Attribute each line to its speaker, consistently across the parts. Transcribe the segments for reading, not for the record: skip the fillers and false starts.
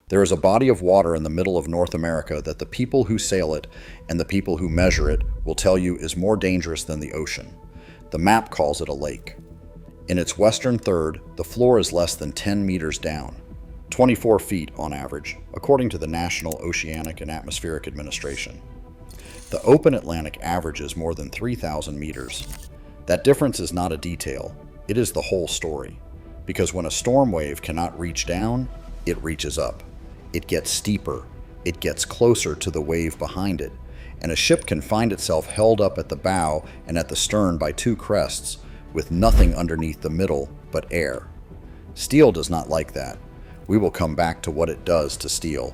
Speaker 1: There is a body of water in the middle of North America that the people who sail it and the people who measure it will tell you is more dangerous than the ocean. The map calls it a lake. In its western third, the floor is less than 10 meters down, 24 feet on average, according to the National Oceanic and Atmospheric Administration. The open Atlantic averages more than 3,000 meters. That difference is not a detail, it is the whole story. Because when a storm wave cannot reach down, it reaches up. It gets steeper, it gets closer to the wave behind it, and a ship can find itself held up at the bow and at the stern by two crests, with nothing underneath the middle but air. Steel does not like that. We will come back to what it does to steel.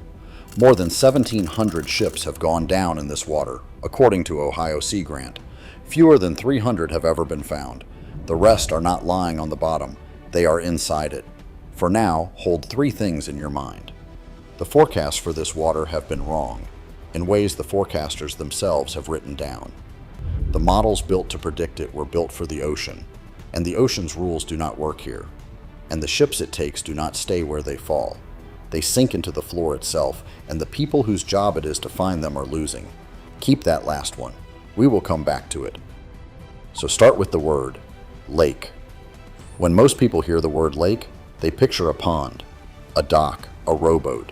Speaker 1: More than 1,700 ships have gone down in this water, according to Ohio Sea Grant. Fewer than 300 have ever been found. The rest are not lying on the bottom, they are inside it. For now, hold three things in your mind. The forecasts for this water have been wrong, in ways the forecasters themselves have written down. The models built to predict it were built for the ocean, and the ocean's rules do not work here. And the ships it takes do not stay where they fall. They sink into the floor itself, and the people whose job it is to find them are losing. Keep that last one. We will come back to it. So start with the word, lake. When most people hear the word lake, they picture a pond, a dock, a rowboat,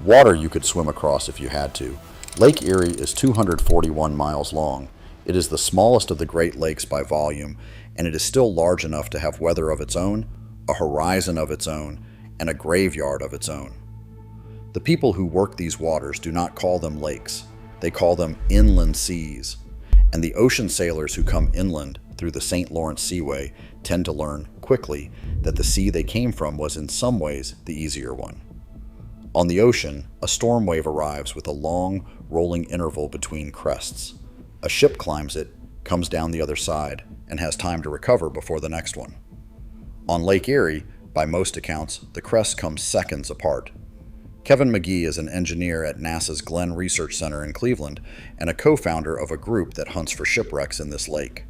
Speaker 1: water you could swim across if you had to. Lake Erie is 241 miles long. It is the smallest of the Great Lakes by volume, and it is still large enough to have weather of its own, a horizon of its own, and a graveyard of its own. The people who work these waters do not call them lakes. They call them inland seas. And the ocean sailors who come inland through the St. Lawrence Seaway tend to learn quickly that the sea they came from was in some ways the easier one. On the ocean, a storm wave arrives with a long, rolling interval between crests. A ship climbs it, comes down the other side, and has time to recover before the next one. On Lake Erie, by most accounts, the crests come seconds apart. Kevin McGee is an engineer at NASA's Glenn Research Center in Cleveland and a co-founder of a group that hunts for shipwrecks in this lake.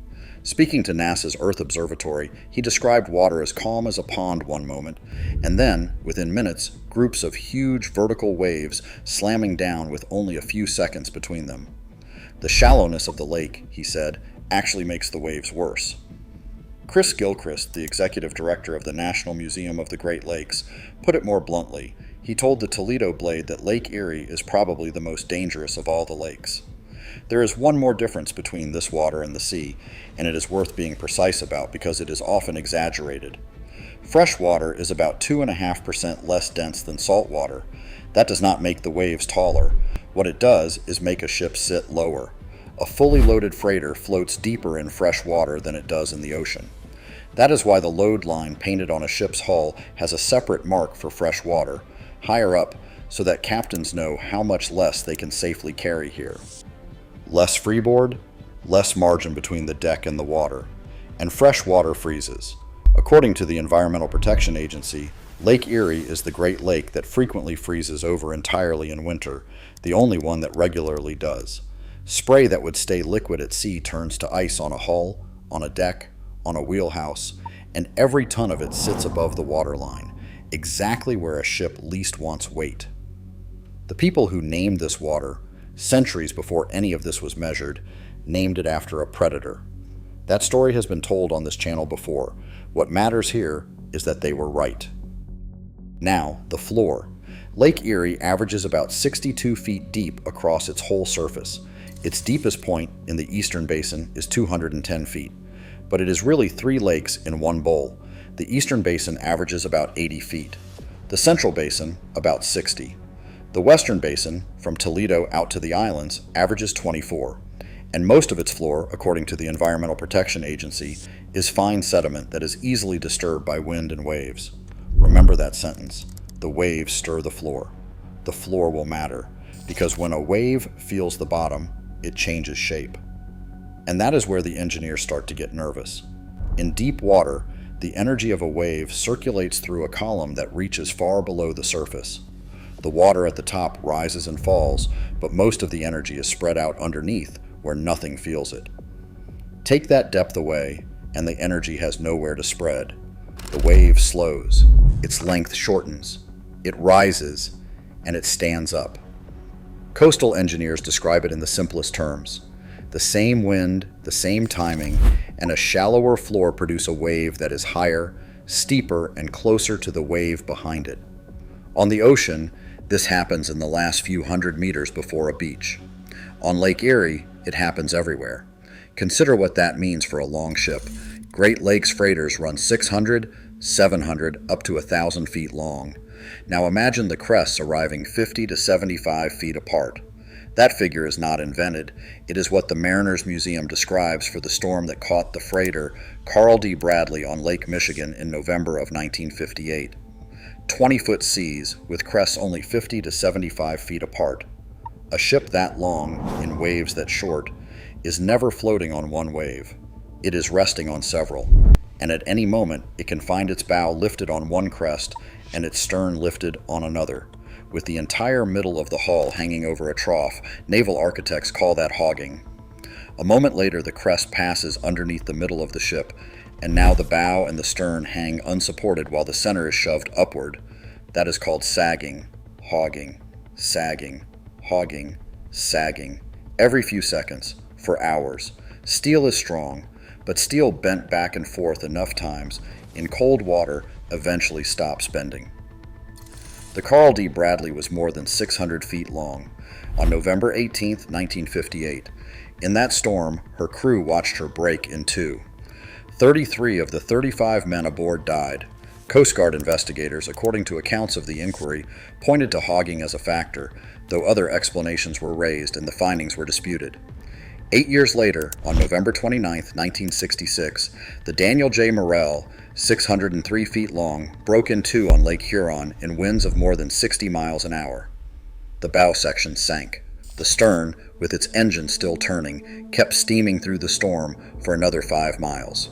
Speaker 1: Speaking to NASA's Earth Observatory, he described water as calm as a pond one moment, and then, within minutes, groups of huge vertical waves slamming down with only a few seconds between them. The shallowness of the lake, he said, actually makes the waves worse. Chris Gilchrist, the executive director of the National Museum of the Great Lakes, put it more bluntly. He told the Toledo Blade that Lake Erie is probably the most dangerous of all the lakes. There is one more difference between this water and the sea, and it is worth being precise about because it is often exaggerated. Fresh water is about 2.5% less dense than salt water. That does not make the waves taller. What it does is make a ship sit lower. A fully loaded freighter floats deeper in fresh water than it does in the ocean. That is why the load line painted on a ship's hull has a separate mark for fresh water, higher up, so that captains know how much less they can safely carry here. Less freeboard, less margin between the deck and the water, and fresh water freezes. According to the Environmental Protection Agency, Lake Erie is the Great Lake that frequently freezes over entirely in winter, the only one that regularly does. Spray that would stay liquid at sea turns to ice on a hull, on a deck, on a wheelhouse, and every ton of it sits above the waterline, exactly where a ship least wants weight. The people who named this water, centuries before any of this was measured, named it after a predator. That story has been told on this channel before. What matters here is that they were right. Now, the floor. Lake Erie averages about 62 feet deep across its whole surface. Its deepest point in the eastern basin is 210 feet, but it is really 3 lakes in one bowl. The eastern basin averages about 80 feet. The central basin, about 60. The western basin, from Toledo out to the islands, averages 24. And most of its floor, according to the Environmental Protection Agency, is fine sediment that is easily disturbed by wind and waves. Remember that sentence. The waves stir the floor. The floor will matter, because when a wave feels the bottom, it changes shape. And that is where the engineers start to get nervous. In deep water, the energy of a wave circulates through a column that reaches far below the surface. The water at the top rises and falls, but most of the energy is spread out underneath where nothing feels it. Take that depth away, and the energy has nowhere to spread. The wave slows, its length shortens, it rises, and it stands up. Coastal engineers describe it in the simplest terms. The same wind, the same timing, and a shallower floor produce a wave that is higher, steeper, and closer to the wave behind it. On the ocean, this happens in the last few hundred meters before a beach. On Lake Erie, it happens everywhere. Consider what that means for a long ship. Great Lakes freighters run 600, 700, up to 1,000 feet long. Now imagine the crests arriving 50 to 75 feet apart. That figure is not invented. It is what the Mariners Museum describes for the storm that caught the freighter Carl D. Bradley on Lake Michigan in November of 1958. 20-foot seas with crests only 50 to 75 feet apart. A ship that long, in waves that short, is never floating on one wave. It is resting on several, and at any moment it can find its bow lifted on one crest and its stern lifted on another. With the entire middle of the hull hanging over a trough, naval architects call that hogging. A moment later, the crest passes underneath the middle of the ship, and now the bow and the stern hang unsupported while the center is shoved upward. That is called sagging, hogging, sagging, hogging, sagging. Every few seconds, for hours. Steel is strong, but steel bent back and forth enough times in cold water eventually stops bending. The Carl D. Bradley was more than 600 feet long. On November 18, 1958, in that storm, her crew watched her break in two. 33 of the 35 men aboard died. Coast Guard investigators, according to accounts of the inquiry, pointed to hogging as a factor, though other explanations were raised and the findings were disputed. 8 years later, on November 29, 1966, the Daniel J. Morrell, 603 feet long, broke in two on Lake Huron in winds of more than 60 miles an hour. The bow section sank. The stern, with its engine still turning, kept steaming through the storm for another 5 miles.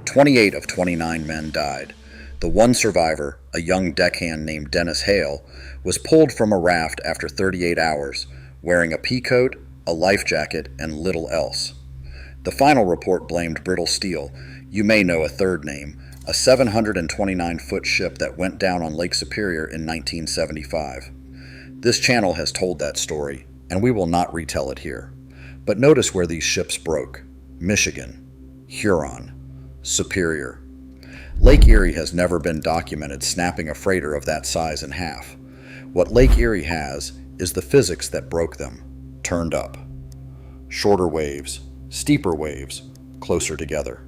Speaker 1: 28 of 29 men died. The one survivor, a young deckhand named Dennis Hale, was pulled from a raft after 38 hours, wearing a pea coat, a life jacket, and little else. The final report blamed brittle steel. You may know a third name, a 729-foot ship that went down on Lake Superior in 1975. This channel has told that story, and we will not retell it here. But notice where these ships broke. Michigan, Huron, Superior. Lake Erie has never been documented snapping a freighter of that size in half. What Lake Erie has is the physics that broke them, turned up. Shorter waves, steeper waves, closer together.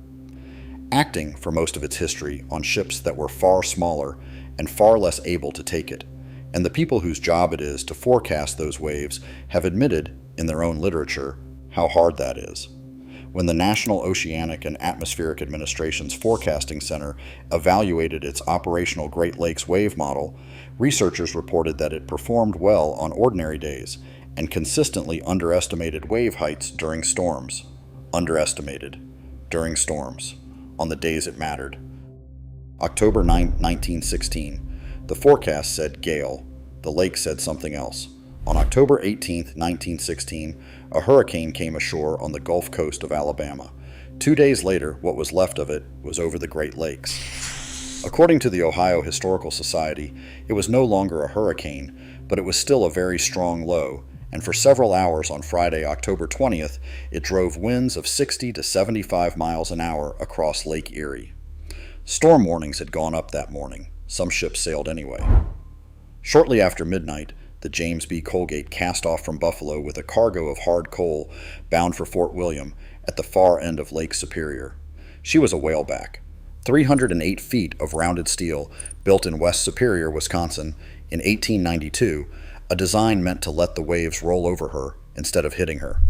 Speaker 1: Acting for most of its history on ships that were far smaller and far less able to take it, and the people whose job it is to forecast those waves have admitted, in their own literature, how hard that is. When the National Oceanic and Atmospheric Administration's Forecasting Center evaluated its operational Great Lakes wave model, researchers reported that it performed well on ordinary days and consistently underestimated wave heights during storms. Underestimated. During storms. On the days it mattered. October 9, 1916. The forecast said gale. The lake said something else. On October 18, 1916, a hurricane came ashore on the Gulf Coast of Alabama. 2 days later, what was left of it was over the Great Lakes. According to the Ohio Historical Society, it was no longer a hurricane, but it was still a very strong low, and for several hours on Friday, October 20th, it drove winds of 60 to 75 miles an hour across Lake Erie. Storm warnings had gone up that morning. Some ships sailed anyway. Shortly after midnight, the James B. Colgate cast off from Buffalo with a cargo of hard coal bound for Fort William at the far end of Lake Superior. She was a whaleback. 308 feet of rounded steel, built in West Superior, Wisconsin, in 1892, a design meant to let the waves roll over her instead of hitting her.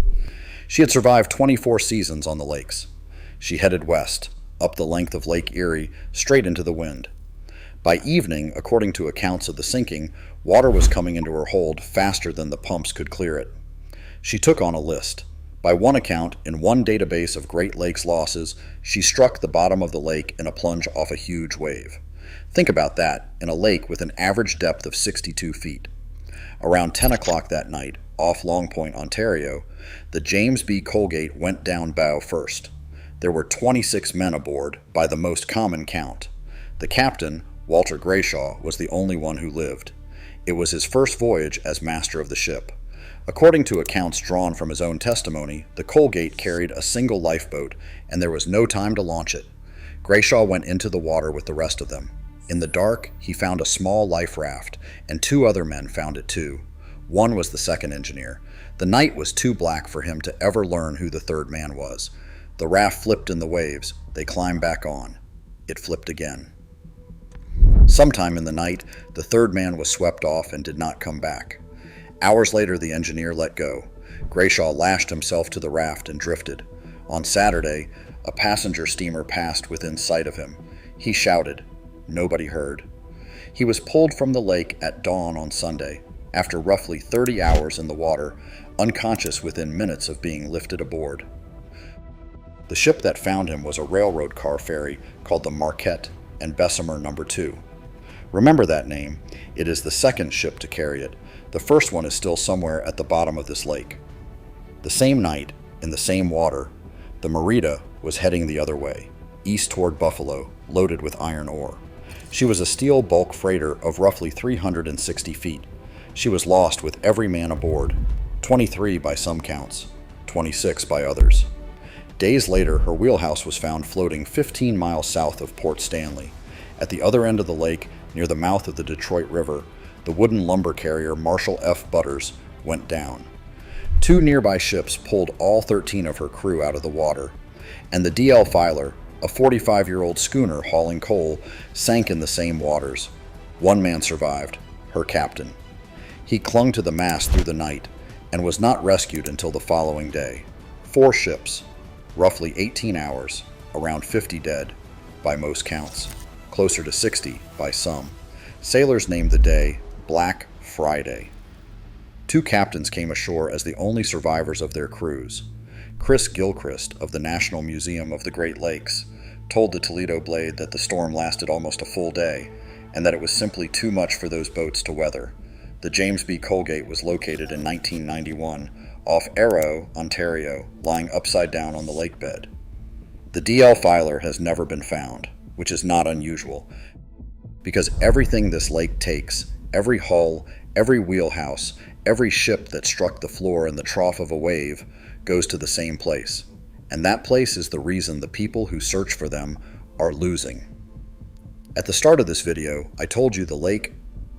Speaker 1: She had survived 24 seasons on the lakes. She headed west, up the length of Lake Erie, straight into the wind. By evening, according to accounts of the sinking, water was coming into her hold faster than the pumps could clear it. She took on a list. By one account, in one database of Great Lakes losses, she struck the bottom of the lake in a plunge off a huge wave. Think about that, in a lake with an average depth of 62 feet. Around 10 o'clock that night, off Long Point, Ontario, the James B. Colgate went down bow first. There were 26 men aboard, by the most common count. The captain, Walter Grayshaw, was the only one who lived. It was his first voyage as master of the ship. According to accounts drawn from his own testimony, the Colgate carried a single lifeboat, and there was no time to launch it. Grayshaw went into the water with the rest of them. In the dark, he found a small life raft, and 2 other men found it too. One was the second engineer. The night was too black for him to ever learn who the third man was. The raft flipped in the waves. They climbed back on. It flipped again. Sometime in the night, the third man was swept off and did not come back. Hours later, the engineer let go. Grayshaw lashed himself to the raft and drifted. On Saturday, a passenger steamer passed within sight of him. He shouted. Nobody heard. He was pulled from the lake at dawn on Sunday, after roughly 30 hours in the water, unconscious within minutes of being lifted aboard. The ship that found him was a railroad car ferry called the Marquette and Bessemer No. 2. Remember that name. It is the second ship to carry it. The first one is still somewhere at the bottom of this lake. The same night, in the same water, the Merida was heading the other way, east toward Buffalo, loaded with iron ore. She was a steel bulk freighter of roughly 360 feet. She was lost with every man aboard, 23 by some counts, 26 by others. Days later, her wheelhouse was found floating 15 miles south of Port Stanley. At the other end of the lake, near the mouth of the Detroit River, the wooden lumber carrier Marshall F. Butters went down. 2 nearby ships pulled all 13 of her crew out of the water, and the D.L. Filer, a 45-year-old schooner hauling coal, sank in the same waters. 1 man survived, her captain. He clung to the mast through the night and was not rescued until the following day. 4 ships, roughly 18 hours, around 50 dead, by most counts, closer to 60 by some. Sailors named the day Black Friday. 2 captains came ashore as the only survivors of their crews. Chris Gilchrist of the National Museum of the Great Lakes told the Toledo Blade that the storm lasted almost a full day and that it was simply too much for those boats to weather. The James B. Colgate was located in 1991 off Arrow, Ontario, lying upside down on the lake bed. The D.L. Filer has never been found, which is not unusual, because everything this lake takes, every hull, every wheelhouse, every ship that struck the floor in the trough of a wave, goes to the same place. And that place is the reason the people who search for them are losing. At the start of this video, I told you the lake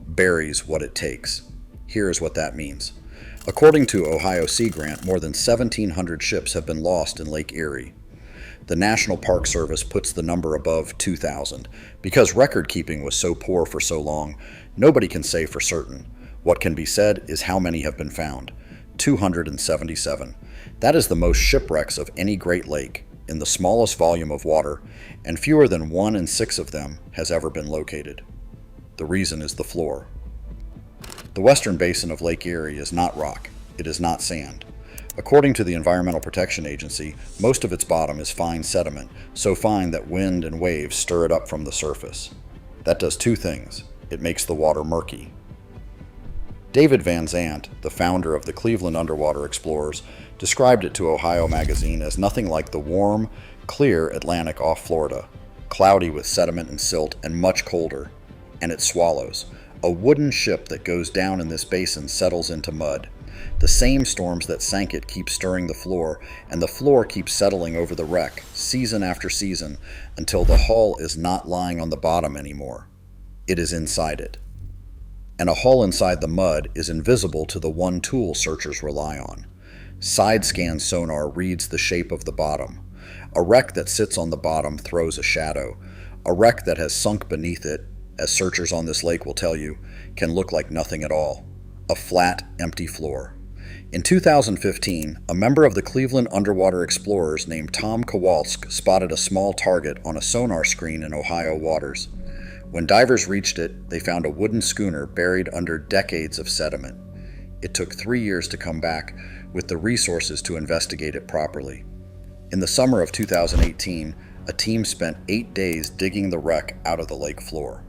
Speaker 1: buries what it takes. Here is what that means. According to Ohio Sea Grant, more than 1,700 ships have been lost in Lake Erie. The National Park Service puts the number above 2,000. Because record keeping was so poor for so long, nobody can say for certain. What can be said is how many have been found. 277. That is the most shipwrecks of any Great Lake, in the smallest volume of water, and fewer than 1 in 6 of them has ever been located. The reason is the floor. The western basin of Lake Erie is not rock. It is not sand. According to the Environmental Protection Agency, most of its bottom is fine sediment, so fine that wind and waves stir it up from the surface. That does 2 things. It makes the water murky. David Van Zandt, the founder of the Cleveland Underwater Explorers, described it to Ohio Magazine as nothing like the warm, clear Atlantic off Florida, cloudy with sediment and silt and much colder. And it swallows. A wooden ship that goes down in this basin settles into mud. The same storms that sank it keep stirring the floor, and the floor keeps settling over the wreck, season after season, until the hull is not lying on the bottom anymore. It is inside it. And a hull inside the mud is invisible to the one tool searchers rely on. Side-scan sonar reads the shape of the bottom. A wreck that sits on the bottom throws a shadow. A wreck that has sunk beneath it, as searchers on this lake will tell you, can look like nothing at all. A flat, empty floor. In 2015, a member of the Cleveland Underwater Explorers named Tom Kowalsk spotted a small target on a sonar screen in Ohio waters. When divers reached it, they found a wooden schooner buried under decades of sediment. It took 3 years to come back, with the resources to investigate it properly. In the summer of 2018, a team spent 8 days digging the wreck out of the lake floor.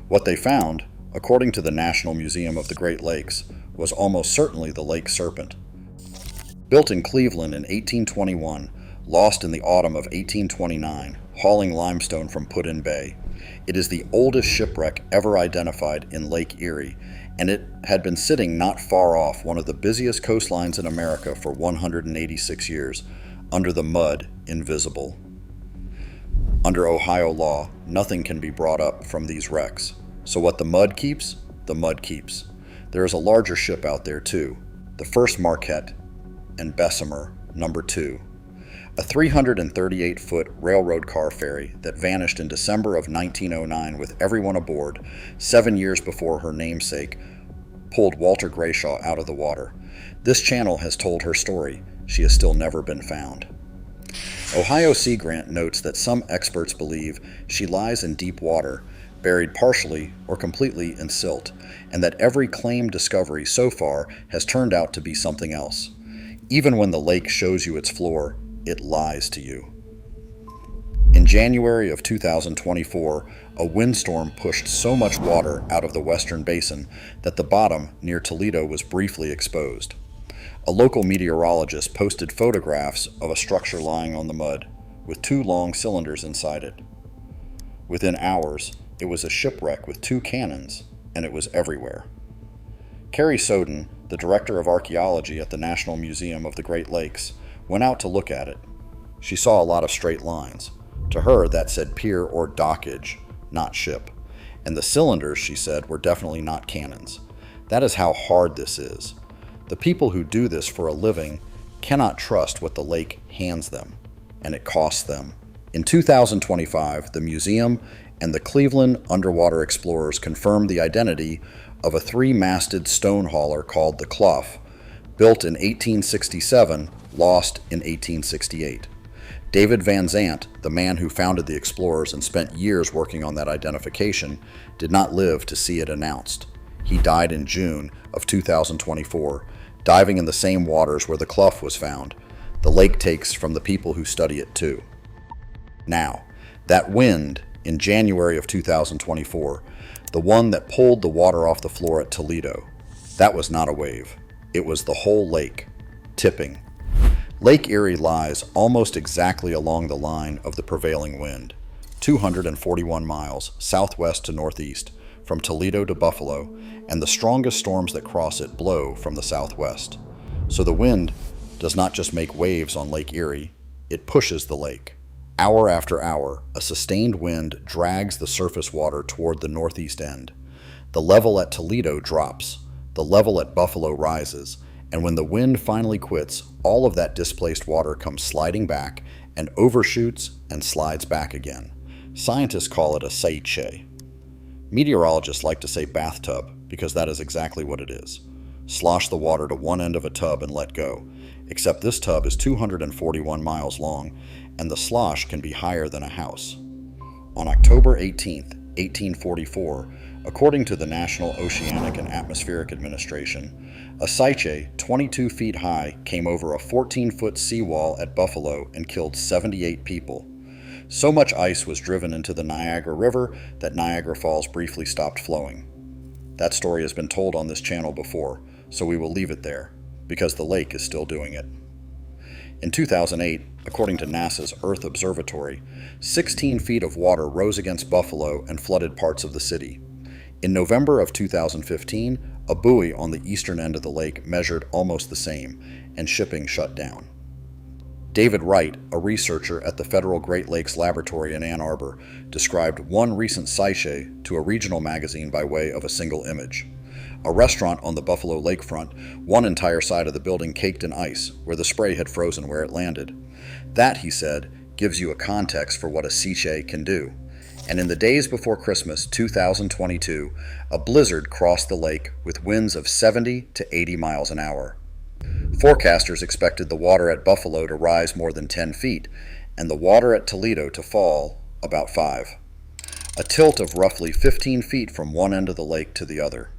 Speaker 1: What they found, according to the National Museum of the Great Lakes, was almost certainly the lake serpent. Built in Cleveland in 1821, lost in the autumn of 1829, hauling limestone from Put-in Bay. It is the oldest shipwreck ever identified in Lake Erie, and it had been sitting not far off one of the busiest coastlines in America for 186 years, under the mud, invisible. Under Ohio law, nothing can be brought up from these wrecks. So what the mud keeps, the mud keeps. There is a larger ship out there too, the first Marquette and Bessemer, number 2, a 338-foot railroad car ferry that vanished in December of 1909 with everyone aboard, 7 years before her namesake pulled Walter Grayshaw out of the water. This channel has told her story. She has still never been found. Ohio Sea Grant notes that some experts believe she lies in deep water, buried partially or completely in silt, and that every claimed discovery so far has turned out to be something else. Even when the lake shows you its floor, it lies to you. In January of 2024, a windstorm pushed so much water out of the western basin that the bottom near Toledo was briefly exposed. A local meteorologist posted photographs of a structure lying on the mud, with 2 long cylinders inside it. Within hours, it was a shipwreck with 2 cannons, and it was everywhere. Carrie Soden, the director of archaeology at the National Museum of the Great Lakes, went out to look at it. She saw a lot of straight lines. To her, that said pier or dockage, not ship. And the cylinders, she said, were definitely not cannons. That is how hard this is. The people who do this for a living cannot trust what the lake hands them, and it costs them. In 2025, the museum and the Cleveland underwater explorers confirmed the identity of a 3-masted stone hauler called the Clough, built in 1867, lost in 1868. David Van Zandt, the man who founded the explorers and spent years working on that identification, did not live to see it announced. He died in June of 2024, diving in the same waters where the Clough was found. The lake takes from the people who study it too. Now, that wind in January of 2024, the one that pulled the water off the floor at Toledo, that was not a wave. It was the whole lake, tipping. Lake Erie lies almost exactly along the line of the prevailing wind, 241 miles southwest to northeast, from Toledo to Buffalo, and the strongest storms that cross it blow from the southwest. So the wind does not just make waves on Lake Erie, it pushes the lake. Hour after hour, a sustained wind drags the surface water toward the northeast end. The level at Toledo drops, the level at Buffalo rises, and when the wind finally quits, all of that displaced water comes sliding back and overshoots and slides back again. Scientists call it a seiche. Meteorologists like to say bathtub because that is exactly what it is. Slosh the water to one end of a tub and let go, except this tub is 241 miles long and the slosh can be higher than a house. On October 18, 1844, according to the National Oceanic and Atmospheric Administration, a seiche 22 feet high came over a 14-foot seawall at Buffalo and killed 78 people. So much ice was driven into the Niagara River that Niagara Falls briefly stopped flowing. That story has been told on this channel before, so we will leave it there, because the lake is still doing it. In 2008, according to NASA's Earth Observatory, 16 feet of water rose against Buffalo and flooded parts of the city. In November of 2015, a buoy on the eastern end of the lake measured almost the same, and shipping shut down. David Wright, a researcher at the Federal Great Lakes Laboratory in Ann Arbor, described one recent seiche to a regional magazine by way of a single image. A restaurant on the Buffalo lakefront, one entire side of the building caked in ice, where the spray had frozen where it landed. That, he said, gives you a context for what a seiche can do. And in the days before Christmas 2022, a blizzard crossed the lake with winds of 70 to 80 miles an hour. Forecasters expected the water at Buffalo to rise more than 10 feet, and the water at Toledo to fall about 5. A tilt of roughly 15 feet from one end of the lake to the other.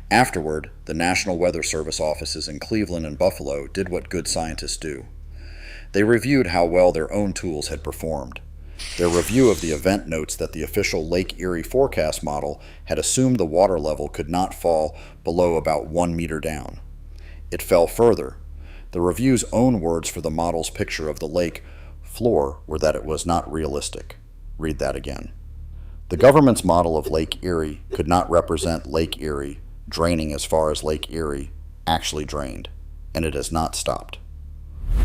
Speaker 1: Afterward, the National Weather Service offices in Cleveland and Buffalo did what good scientists do. They reviewed how well their own tools had performed. Their review of the event notes that the official Lake Erie forecast model had assumed the water level could not fall below about 1 meter down. It fell further. The review's own words for the model's picture of the lake floor were that it was not realistic. Read that again. The government's model of Lake Erie could not represent Lake Erie, draining as far as Lake Erie, actually drained, and it has not stopped.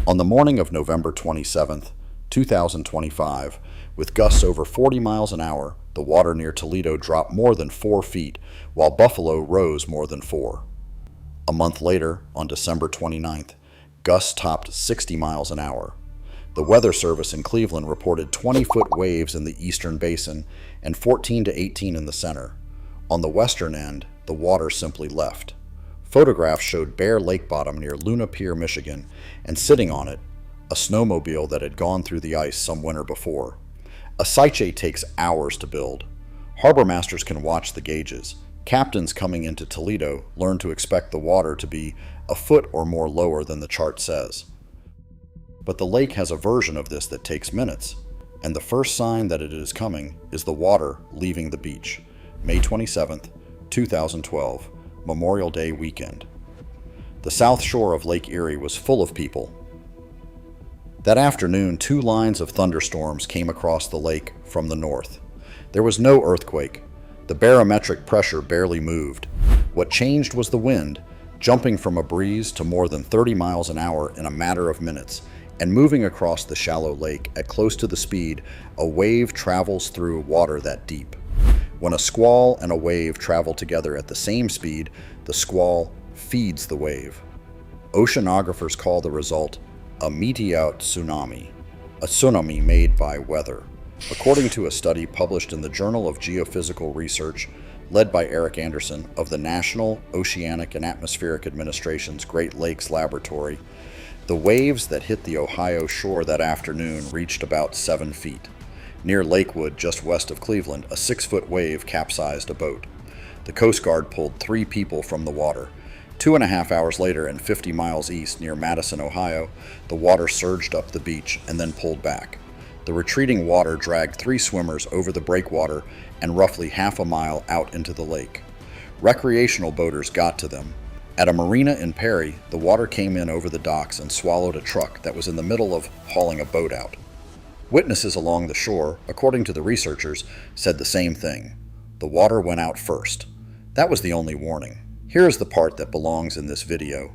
Speaker 1: On the morning of November 27th, 2025, with gusts over 40 miles an hour, the water near Toledo dropped more than 4 feet, while Buffalo rose more than 4. A month later, on December 29th, gusts topped 60 miles an hour. The Weather Service in Cleveland reported 20-foot waves in the eastern basin and 14 to 18 in the center. On the western end, the water simply left. Photographs showed bare lake bottom near Luna Pier, Michigan, and sitting on it, a snowmobile that had gone through the ice some winter before. A seiche takes hours to build. Harbor masters can watch the gauges. Captains coming into Toledo learn to expect the water to be a foot or more lower than the chart says. But the lake has a version of this that takes minutes, and the first sign that it is coming is the water leaving the beach. May 27th, 2012, Memorial Day weekend. The south shore of Lake Erie was full of people. That afternoon, 2 lines of thunderstorms came across the lake from the north. There was no earthquake. The barometric pressure barely moved. What changed was the wind, jumping from a breeze to more than 30 miles an hour in a matter of minutes, and moving across the shallow lake at close to the speed a wave travels through water that deep. When a squall and a wave travel together at the same speed, the squall feeds the wave. Oceanographers call the result a meteotsunami, a tsunami made by weather. According to a study published in the Journal of Geophysical Research, led by Eric Anderson of the National Oceanic and Atmospheric Administration's Great Lakes Laboratory, the waves that hit the Ohio shore that afternoon reached about 7 feet. Near Lakewood, just west of Cleveland, a 6-foot wave capsized a boat. The Coast Guard pulled 3 people from the water. 2.5 hours later, and 50 miles east near Madison, Ohio, the water surged up the beach and then pulled back. The retreating water dragged 3 swimmers over the breakwater and roughly half a mile out into the lake. Recreational boaters got to them. At a marina in Perry, the water came in over the docks and swallowed a truck that was in the middle of hauling a boat out. Witnesses along the shore, according to the researchers, said the same thing. The water went out first. That was the only warning. Here is the part that belongs in this video.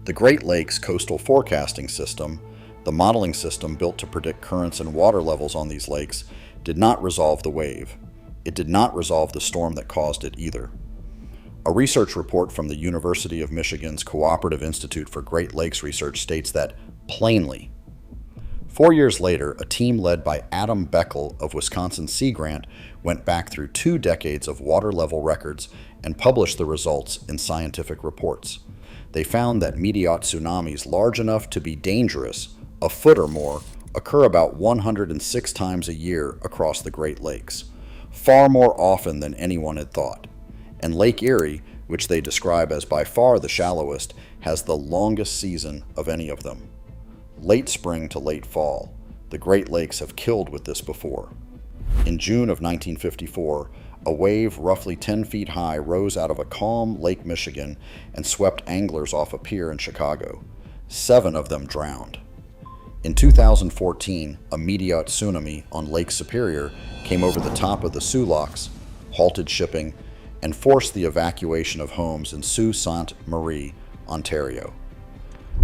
Speaker 1: The Great Lakes Coastal Forecasting System, the modeling system built to predict currents and water levels on these lakes, did not resolve the wave. It did not resolve the storm that caused it either. A research report from the University of Michigan's Cooperative Institute for Great Lakes Research states that, plainly, 4 years later, a team led by Adam Beckel of Wisconsin Sea Grant went back through 2 decades of water level records and published the results in scientific reports. They found that meteotsunamis large enough to be dangerous, a foot or more, occur about 106 times a year across the Great Lakes, far more often than anyone had thought. And Lake Erie, which they describe as by far the shallowest, has the longest season of any of them. Late spring to late fall, the Great Lakes have killed with this before. In June of 1954, a wave roughly 10 feet high rose out of a calm Lake Michigan and swept anglers off a pier in Chicago. 7 of them drowned. In 2014, a meteotsunami on Lake Superior came over the top of the Soo Locks, halted shipping, and forced the evacuation of homes in Sault Ste. Marie, Ontario.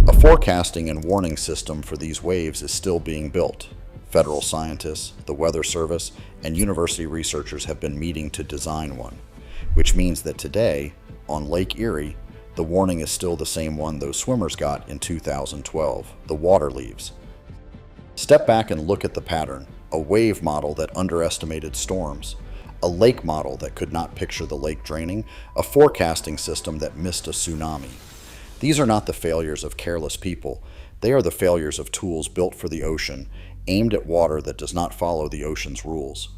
Speaker 1: A forecasting and warning system for these waves is still being built. Federal scientists, the Weather Service, and university researchers have been meeting to design one, which means that today, on Lake Erie, the warning is still the same one those swimmers got in 2012. The water leaves. Step back and look at the pattern. A wave model that underestimated storms. A lake model that could not picture the lake draining. A forecasting system that missed a tsunami. These are not the failures of careless people. They are the failures of tools built for the ocean, aimed at water that does not follow the ocean's rules.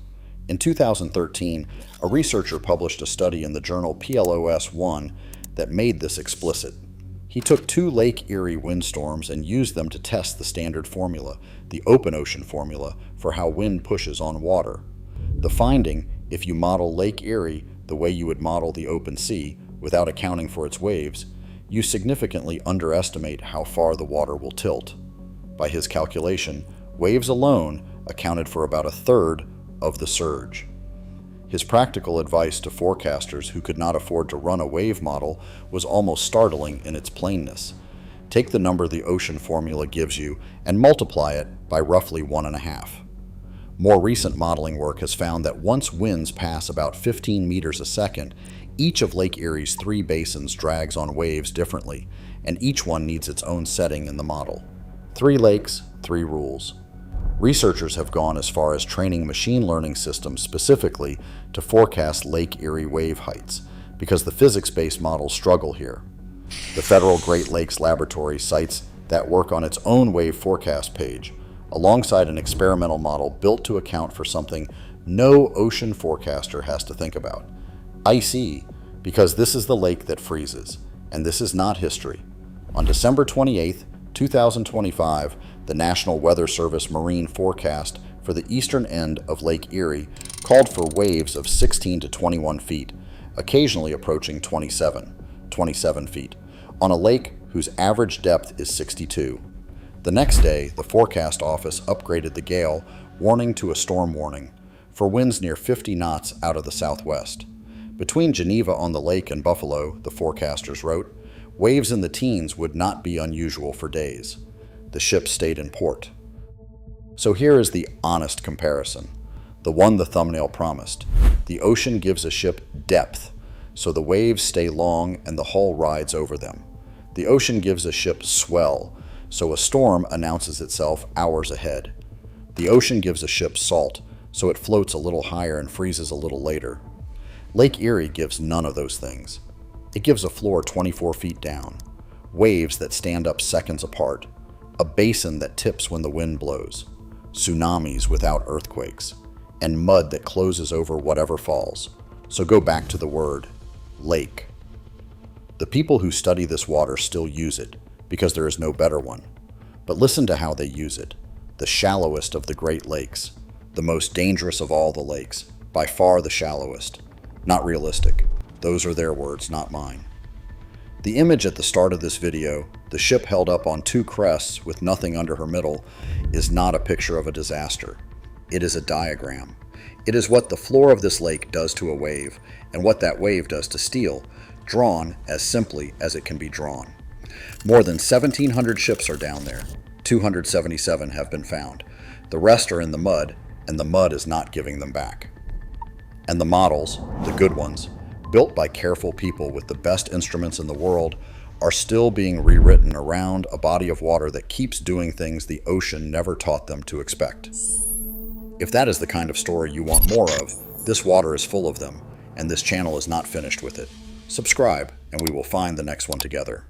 Speaker 1: In 2013, a researcher published a study in the journal PLOS One that made this explicit. He took 2 Lake Erie windstorms and used them to test the standard formula, the open ocean formula, for how wind pushes on water. The finding, if you model Lake Erie the way you would model the open sea, without accounting for its waves, you significantly underestimate how far the water will tilt. By his calculation, waves alone accounted for about 1/3 of the surge. His practical advice to forecasters who could not afford to run a wave model was almost startling in its plainness. Take the number the ocean formula gives you and multiply it by roughly 1.5. More recent modeling work has found that once winds pass about 15 meters a second, each of Lake Erie's 3 basins drags on waves differently, and each one needs its own setting in the model. 3 lakes, 3 rules. Researchers have gone as far as training machine learning systems specifically to forecast Lake Erie wave heights, because the physics-based models struggle here. The Federal Great Lakes Laboratory cites that work on its own wave forecast page, alongside an experimental model built to account for something no ocean forecaster has to think about. Ice, because this is the lake that freezes, and this is not history. On December 28, 2025, the National Weather Service marine forecast for the eastern end of Lake Erie called for waves of 16 to 21 feet, occasionally approaching 27 feet, on a lake whose average depth is 62. The next day, the forecast office upgraded the gale warning to a storm warning for winds near 50 knots out of the southwest. Between Geneva on the lake and Buffalo, the forecasters wrote, waves in the teens would not be unusual for days. The ship stayed in port. So here is the honest comparison, the one the thumbnail promised. The ocean gives a ship depth, so the waves stay long and the hull rides over them. The ocean gives a ship swell, so a storm announces itself hours ahead. The ocean gives a ship salt, so it floats a little higher and freezes a little later. Lake Erie gives none of those things. It gives a floor 24 feet down, waves that stand up seconds apart, a basin that tips when the wind blows, tsunamis without earthquakes, and mud that closes over whatever falls. So go back to the word, lake. The people who study this water still use it, because there is no better one. But listen to how they use it. The shallowest of the Great Lakes, the most dangerous of all the lakes, by far the shallowest. Not realistic. Those are their words, not mine. The image at the start of this video, the ship held up on 2 crests with nothing under her middle, is not a picture of a disaster. It is a diagram. It is what the floor of this lake does to a wave, and what that wave does to steel, drawn as simply as it can be drawn. More than 1,700 ships are down there. 277 have been found. The rest are in the mud, and the mud is not giving them back. And the models, the good ones, built by careful people with the best instruments in the world, are still being rewritten around a body of water that keeps doing things the ocean never taught them to expect. If that is the kind of story you want more of, this water is full of them, and this channel is not finished with it. Subscribe, and we will find the next one together.